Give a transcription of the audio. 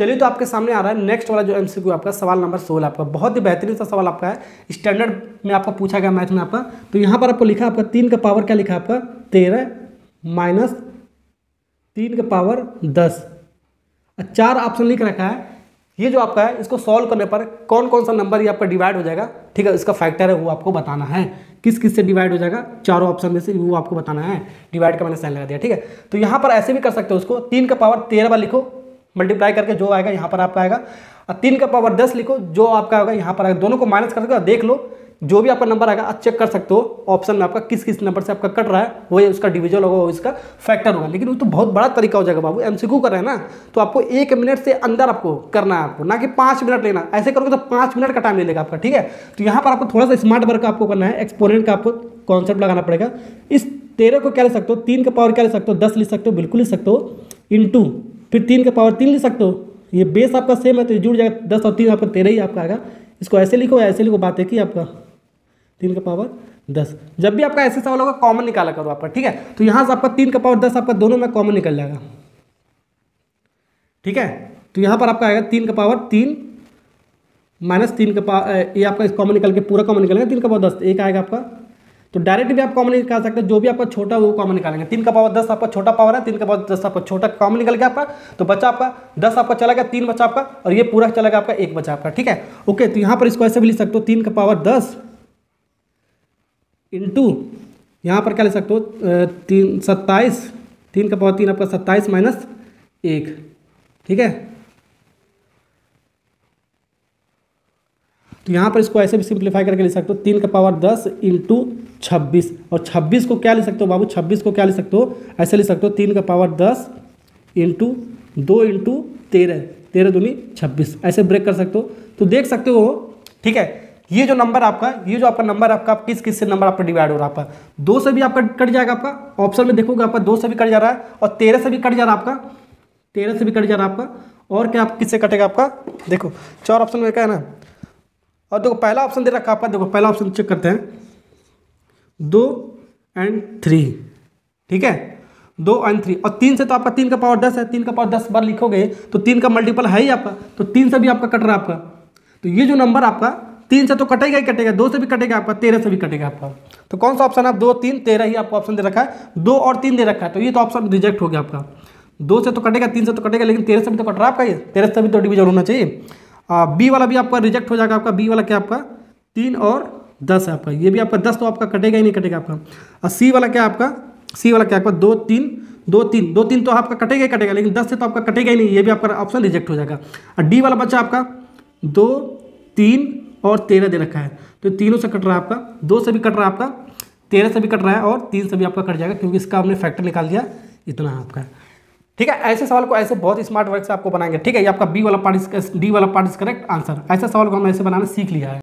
चलिए तो आपके सामने आ रहा है नेक्स्ट वाला जो एमसीक्यू आपका सवाल नंबर 16 आपका बहुत ही बेहतरीन सा सवाल आपका है, स्टैंडर्ड में आपका पूछा गया मैथ में आपका। तो यहाँ पर आपको लिखा आपका 3 का पावर क्या लिखा आपका 13 माइनस 3 का पावर 10, 4 ऑप्शन लिख रखा है। ये जो आपका है इसको सॉल्व करने पर कौन कौन सा नंबर ये आपका डिवाइड हो जाएगा, ठीक है, इसका फैक्टर है वो आपको बताना है, किस किस से डिवाइड हो जाएगा, चारों ऑप्शन में से वो आपको बताना है। डिवाइड का मैंने साइन लगा दिया, ठीक है। तो यहाँ पर ऐसे भी कर सकते हो उसको, 3 का पावर 13 बार लिखो, मल्टीप्लाई करके जो आएगा यहाँ पर आपका आएगा, और 3 का पावर 10 लिखो, जो आपका होगा यहाँ पर आएगा। दोनों को माइनस कर सकते हो, देख लो जो भी आपका नंबर आएगा आप चेक कर सकते हो ऑप्शन में आपका किस किस नंबर से आपका कट रहा है, वो उसका डिविजन होगा, वो इसका फैक्टर होगा। लेकिन वो तो बहुत बड़ा तरीका हो जाएगा बाबू, एमसीक्यू कर रहे हैं ना, तो आपको 1 मिनट से अंदर आपको करना है, आपको ना कि 5 मिनट लेना। ऐसे करोगे तो 5 मिनट का टाइम ले लेगा आपका, ठीक है। तो यहाँ पर आपको थोड़ा सा स्मार्ट वर्क आपको करना है, एक्सपोनेंट का आपको कॉन्सेप्ट लगाना पड़ेगा। इस 13 को क्या ले सकते हो, 3 का पावर क्या ले सकते हो 10 ले सकते हो, बिल्कुल ले सकते हो, इंटू फिर 3 का पावर 3 ले सकते हो। ये बेस आपका सेम है तो जुड़ जाएगा, 10 और 3 आपका 13 ही आपका आएगा। इसको ऐसे लिखो, ऐसे लिखो, बात है कि आपका 3 का पावर 10। जब भी आपका ऐसे सवाल होगा कॉमन निकाला करो आपका, ठीक है। तो यहाँ से आपका 3 का पावर 10 आपका दोनों में कॉमन निकल जाएगा, ठीक है। तो यहाँ पर आपका आएगा 3 का पावर 3 माइनस 3 का पावर, ये आपका कॉमन निकल के पूरा कॉमन निकलेगा, 3 का पावर 10 एक आएगा आपका। तो डायरेक्ट भी आप कॉमन निकाल सकते हैं, जो भी आपका छोटा वो कॉमन निकालेंगे। 3 का पावर 10 आपका छोटा पावर है, 3 का पावर 10 आपका छोटा कॉमन निकल गया आपका, तो बचा आपका 10 आपका चला गया, 3 बचा आपका, और ये पूरा चला गया आपका 1 बचा आपका, ठीक है। ओके, तो यहाँ पर इसको ऐसे भी लिख सकते हो 3 का पावर 10 इंटू यहाँ पर क्या ले सकते हो 27, 3 का पावर 3 आपका 27 माइनस 1, ठीक है। तो यहाँ पर इसको ऐसे भी सिंप्लीफाई करके ले सकते हो 3 का पावर 10 इंटू 26, और 26 को क्या ले सकते हो बाबू, 26 को क्या ले सकते हो, ऐसे ले सकते हो 3 का पावर 10 इंटू 2 इंटू 13, 13 दूनी 26, ऐसे ब्रेक कर सकते हो। तो देख सकते हो, ठीक है, ये जो नंबर आपका, ये जो आपका नंबर आपका किस किस से नंबर आपका डिवाइड हो रहा है आपका, 2 से भी आपका कट जाएगा आपका, ऑप्शन में देखोगे आपका 2 से भी कट जा रहा है, और 13 से भी कट जा रहा है आपका, 13 से भी कट जा रहा है आपका, और क्या आप किससे कटेगा आपका, देखो 4 ऑप्शन में क्या है ना। और देखो पहला ऑप्शन दे रखा आपका, देखो पहला ऑप्शन चेक करते हैं 2 and 3, ठीक है, 2 and 3, और 3 से तो आपका 3 का पावर 10 है, 3 का पावर 10 बार लिखोगे तो 3 का मल्टीपल है ही आपका, तो 3 से भी आपका कट रहा है आपका। तो ये जो नंबर आपका 3 से तो कटेगा ही कटेगा, 2 से भी कटेगा आपका, 13 से भी कटेगा आपका। तो कौन सा ऑप्शन है, 2 3 13 ही आपको ऑप्शन दे रखा है, 2 और 3 दे रखा है, तो ये तो ऑप्शन रिजेक्ट हो गया आपका। 2 से तो कटेगा, 3 से तो कटेगा, लेकिन 13 से भी तो कट रहा है आपका, ये 13 से भी तो डिवीजन होना चाहिए। बी वाला भी आपका रिजेक्ट हो जाएगा आपका, बी वाला क्या आपका 3 और 10 है आपका, ये भी आपका 10 तो आपका कटेगा ही नहीं कटेगा आपका। और सी वाला क्या आपका, सी वाला क्या आपका 2 3 2 3 2 3 तो आपका कटेगा ही कटेगा, लेकिन 10 से तो आपका कटेगा ही नहीं, ये भी आपका ऑप्शन रिजेक्ट हो जाएगा। और डी वाला बच्चा आपका 2 3 और 13 दे रखा है, तो तीनों से कट रहा है आपका, 2 से भी कट रहा है आपका, 13 से भी कट रहा है, और 3 से भी आपका कट जाएगा, क्योंकि इसका हमने फैक्टर निकाल दिया इतना आपका, ठीक है। ऐसे सवाल को ऐसे बहुत स्मार्ट वर्क से आपको बनाएंगे, ठीक है। ये आपका बी वाला पार्ट, डी वाला पार्ट इज करेक्ट आंसर। ऐसे सवाल को हम ऐसे बनाना सीख लिया है।